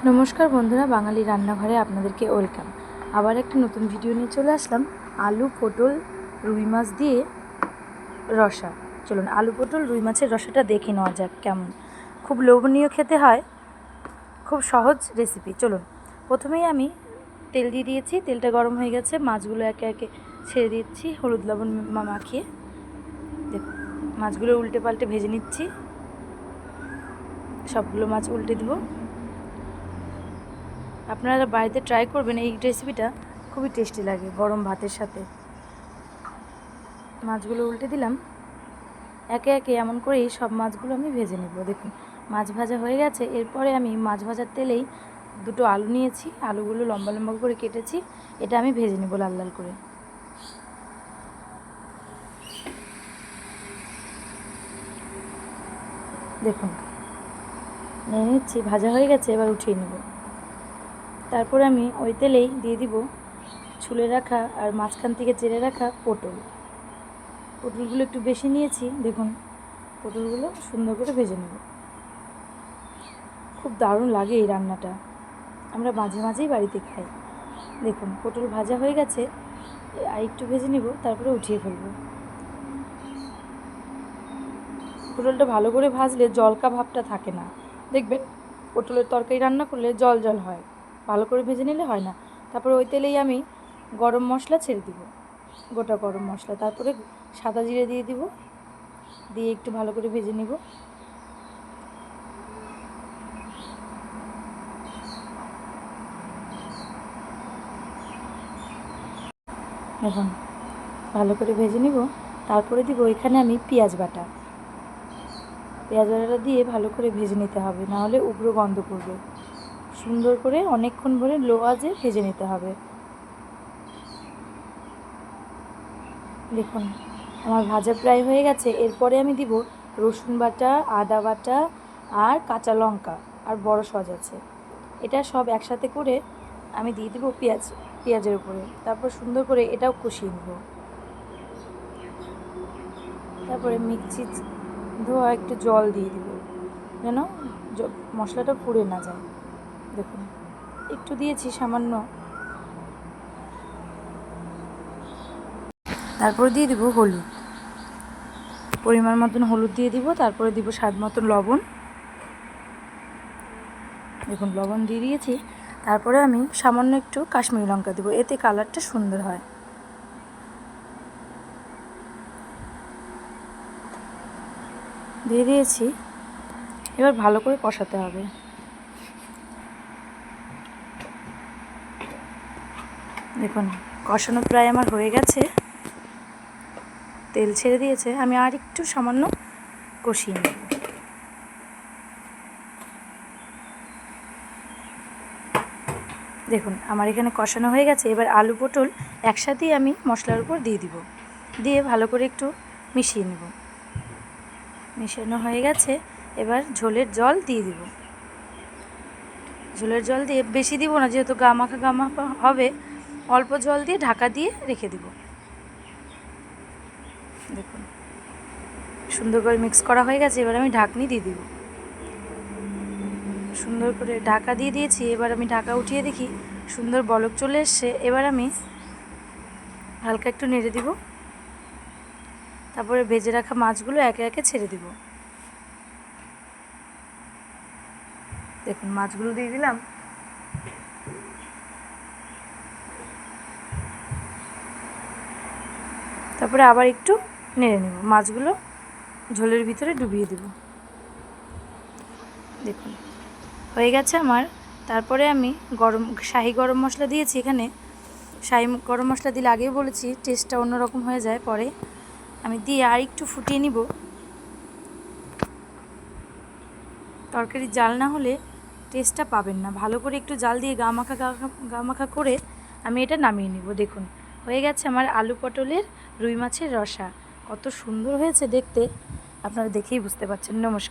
নমস্কার বন্ধুরা, বাঙালি রান্নাঘরে আপনাদেরকে ওয়েলকাম। আবার একটা নতুন ভিডিও নিয়ে চলে আসলাম। আলু পটল রুই মাছ দিয়ে রসা। চলুন আলু পটল রুই মাছের রসাটা দেখে নেওয়া যাক কেমন। খুব লোভনীয় খেতে হয়, খুব সহজ রেসিপি। চলুন, প্রথমেই আমি তেল দিয়ে দিয়েছি। তেলটা গরম হয়ে গেছে, মাছগুলো একে একে ছেড়ে দিচ্ছি হলুদ লবণ মাখিয়ে। দেখুন, মাছগুলো উল্টে পাল্টে ভেজে নিচ্ছি। সবগুলো মাছ উল্টে দেবো। আপনারা বাড়িতে ট্রাই করবেন, এই রেসিপিটা খুবই টেস্টি লাগে গরম ভাতের সাথে। মাছগুলো উল্টে দিলাম একে একে, এমন করেই সব মাছগুলো আমি ভেজে নেব। দেখুন, মাছ ভাজা হয়ে গেছে। এরপরে আমি মাছ ভাজার তেলেই দুটো আলু নিয়েছি, আলুগুলো লম্বা লম্বা করে কেটেছি। এটা আমি ভেজে নেব লাল লাল করে। দেখুন, নিয়ে নিচ্ছি, ভাজা হয়ে গেছে। এবার উঠিয়ে নেব। তারপরে আমি ওই তেলেই দিয়ে দিব ছুলে রাখা আর মাঝখান থেকে চেড়ে রাখা পটলগুলো একটু বেশি নিয়েছি। দেখুন, পটলগুলো সুন্দর করে ভেজে নেব। খুব দারুণ লাগে এই রান্নাটা, আমরা মাঝে মাঝেই বাড়িতে খাই। দেখুন, পটল ভাজা হয়ে গেছে, আর একটু ভেজে নিব, তারপরে উঠিয়ে ফেলব। পটলটা ভালো করে ভাজলে জলকা ভাবটা থাকে না। দেখবেন পটলের তরকারি রান্না করলে জল জল হয়, ভালো করে ভেজে নিলে হয় না। তারপরে ওই তেলেই আমি গরম মশলা ছেড়ে দিব, গোটা গরম মশলা। তারপরে সাদা জিরে দিয়ে দিব, দিয়ে একটু ভালো করে ভেজে নিব। এখন ভালো করে ভেজে নিব। তারপরে দিব এখানে আমি পেঁয়াজ বাটাটা দিয়ে ভালো করে ভেজে নিতে হবে, নাহলে উগ্র গন্ধ করবে। সুন্দর করে অনেকক্ষণ ধরে লো আঁচে ভেজে নিতে হবে। দেখুন, আমার ভাজা প্রায় হয়ে গেছে। এরপরে আমি দিব রসুন বাটা, আদা বাটা আর কাঁচা লঙ্কা আর বড় সস আছে। এটা সব একসাথে করে আমি দিয়ে দিব পেঁয়াজের উপরে। তারপর সুন্দর করে এটাও কষিয়ে নেব। তারপরে মিক্সি ধোয়া একটু জল দিয়ে দিব, যেন মশলাটা পুড়ে না যায়। দেখুন, একটু দিয়েছি সামান্য। তারপরে দিয়ে দিব হলুদ, পরিমাণ মতন হলুদ দিয়ে দিব। তারপরে দিব স্বাদ মতন লবণ। দেখুন, লবণ দিয়ে দিয়েছি। তারপরে আমি সামান্য একটু কাশ্মীরি লঙ্কা দেবো, এতে কালারটা সুন্দর হয়। দিয়ে দিয়েছি। এবার ভালো করে কষাতে হবে। দেখুন, কষানো প্রায় আমার হয়ে গেছে, তেল ছেড়ে দিয়েছে। আমি আর একটু সামান্য কষিয়ে নেব। দেখুন, আমার এখানে কষানো হয়ে গেছে। এবার আলু পটল একসাথেই আমি মশলার উপর দিয়ে দিব, দিয়ে ভালো করে একটু মিশিয়ে নেব। মিশানো হয়ে গেছে। এবার ঝোলের জল দিয়ে দিব। ঝোলের জল দিয়ে বেশি দিব না, যেহেতু গা মাখা হবে। অল্প জল দিয়ে ঢাকা দিয়ে রেখে দিব। দেখুন, সুন্দর করে মিক্স করা হয়ে গেছে। এবার আমি ঢাকনি দিয়ে দিব। সুন্দর করে ঢাকা দিয়ে দিয়েছি। এবার আমি ঢাকা উঠিয়ে দেখি সুন্দর বলক চলে এসছে। এবার আমি হালকা একটু নেড়ে দিব। তারপরে ভেজে রাখা মাছগুলো একে একে ছেড়ে দিব। দেখুন, মাছগুলো দিয়ে দিলাম। তারপরে আবার একটু নেড়ে নেব, মাছগুলো ঝোলের ভিতরে ডুবিয়ে দেব। দেখুন, হয়ে গেছে আমার। তারপরে আমি শাহি গরম মশলা দিয়েছি। এখানে শাহি গরম মশলা দিলে আগেই বলেছি টেস্টটা অন্যরকম হয়ে যায়। পরে আমি দিয়ে আর একটু ফুটিয়ে নিব। তরকারি জাল না হলে টেস্টটা পাবেন না। ভালো করে একটু জাল দিয়ে গা মাখা করে আমি এটা নামিয়ে নিব। দেখুন, হয়ে গেছে আমার আলু পটলের রুই মাছের রসা। কত সুন্দর হয়েছে দেখতে, আপনারা দেখেই বুঝতে পারছেন। নমস্কার।